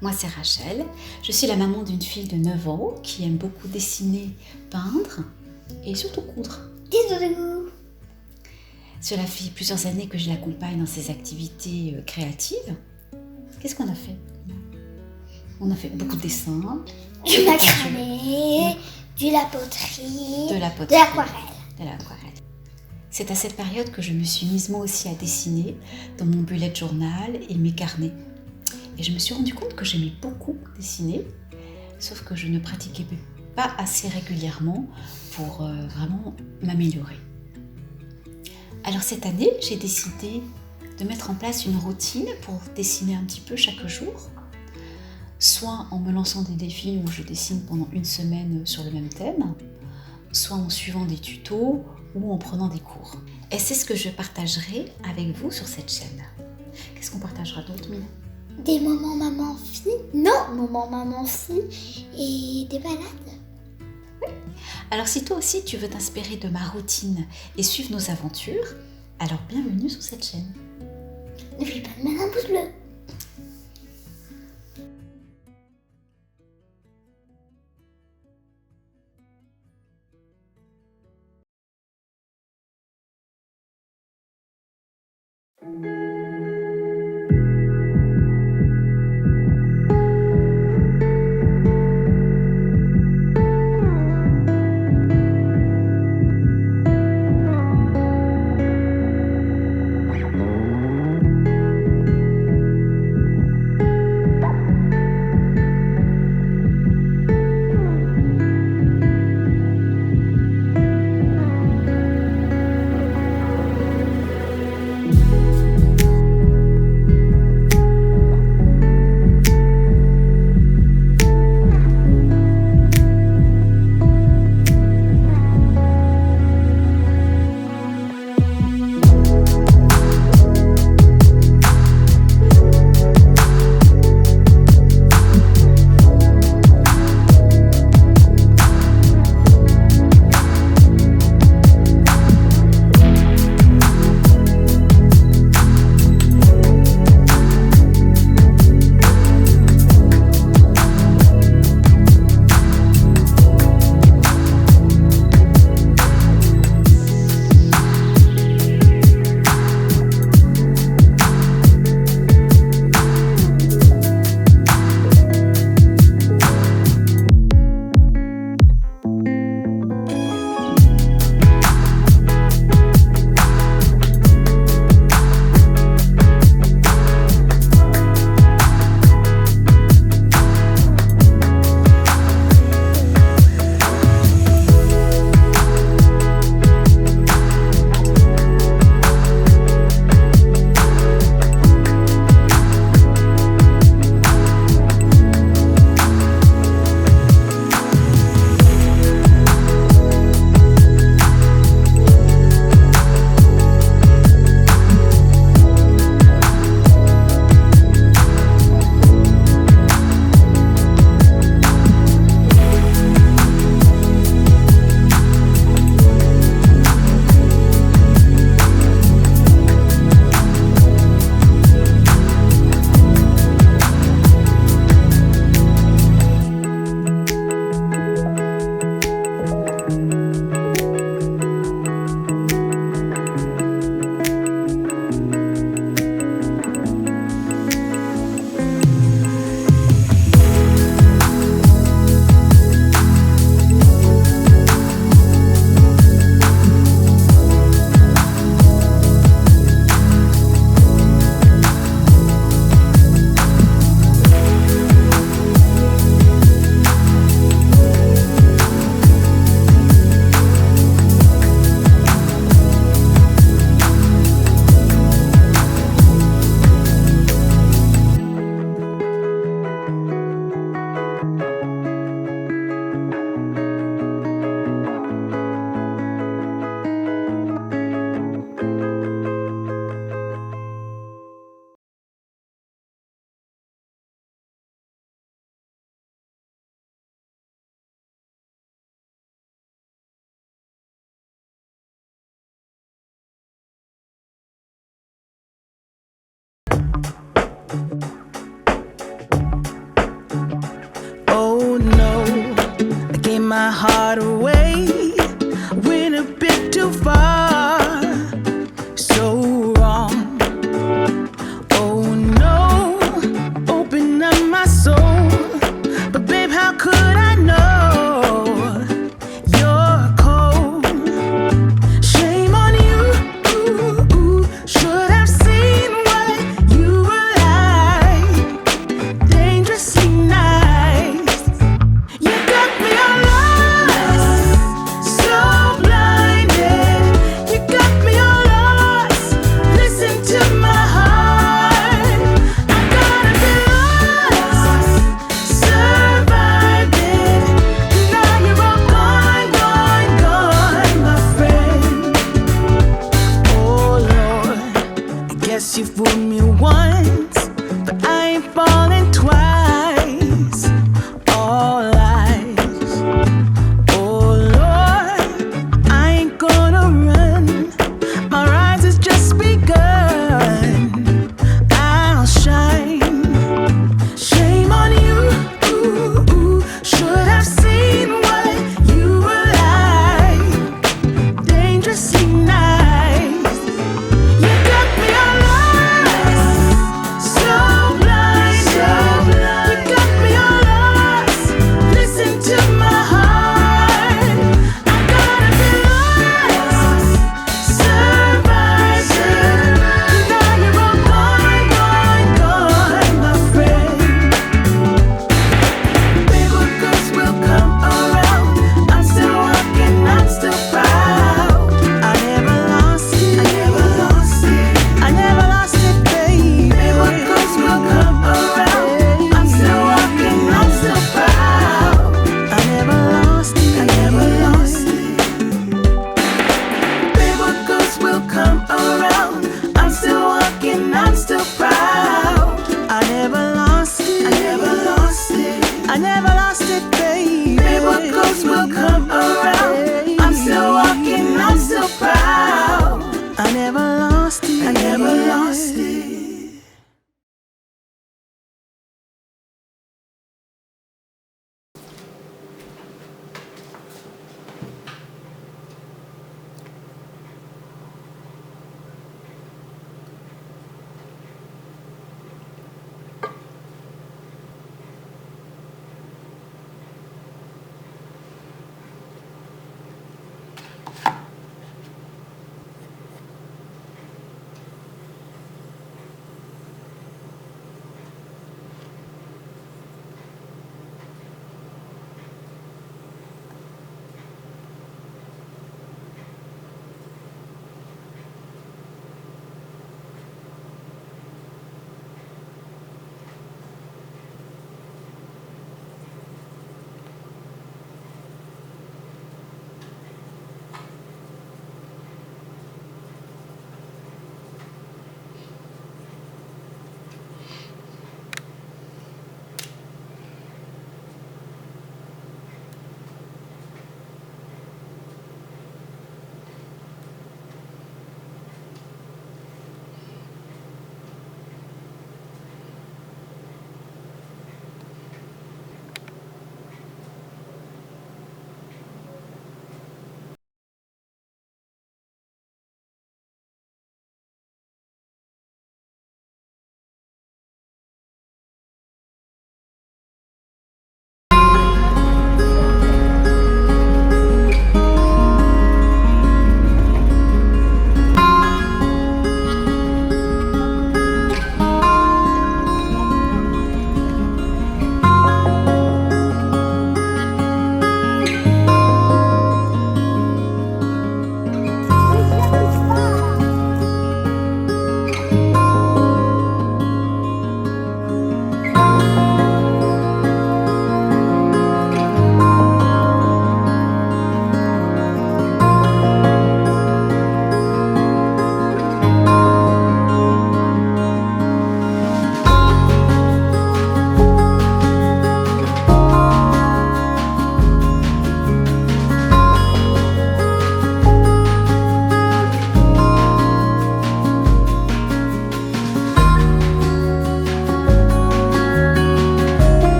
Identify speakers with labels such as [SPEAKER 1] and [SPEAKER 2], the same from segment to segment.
[SPEAKER 1] Moi c'est Rachel, je suis la maman d'une fille de 9 ans qui aime beaucoup dessiner, peindre et surtout coudre.
[SPEAKER 2] Décidé.
[SPEAKER 1] Cela fait plusieurs années que je l'accompagne dans ses activités créatives. Qu'est-ce qu'on a fait? On a fait beaucoup de dessins,
[SPEAKER 2] Du macramé, de la poterie,
[SPEAKER 1] de
[SPEAKER 2] de l'aquarelle.
[SPEAKER 1] C'est à cette période que je me suis mise moi aussi à dessiner dans mon bullet journal et mes carnets. Et je me suis rendu compte que j'aimais beaucoup dessiner, sauf que je ne pratiquais pas assez régulièrement pour vraiment m'améliorer. Alors cette année, j'ai décidé de mettre en place une routine pour dessiner un petit peu chaque jour, soit en me lançant des défis où je dessine pendant une semaine sur le même thème, soit en suivant des tutos ou en prenant des cours. Et c'est ce que je partagerai avec vous sur cette chaîne. Qu'est-ce qu'on partagera d'autre, Mila?
[SPEAKER 2] Des moments maman-fille, non, moments maman-fille et des balades.
[SPEAKER 1] Alors si toi aussi tu veux t'inspirer de ma routine et suivre nos aventures, alors bienvenue sur cette chaîne.
[SPEAKER 2] N'oublie pas de mettre un pouce bleu.
[SPEAKER 3] my heart away, went a bit too far, so wrong. Oh no, open up my soul, but babe, how could I know you're cold? Shame on you, should have seen what you were like, dangerously nice. You got me all lost, so blinded. You got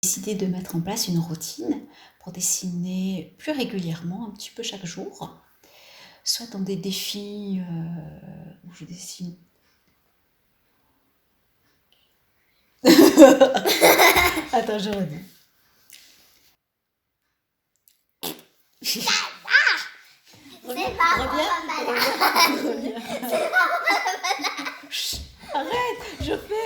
[SPEAKER 1] Décidé de mettre en place une routine pour dessiner plus régulièrement, un petit peu chaque jour, soit dans des défis où je dessine. Attends, je redis.
[SPEAKER 2] C'est pas
[SPEAKER 1] Reviens. Chut, arrête, je fais.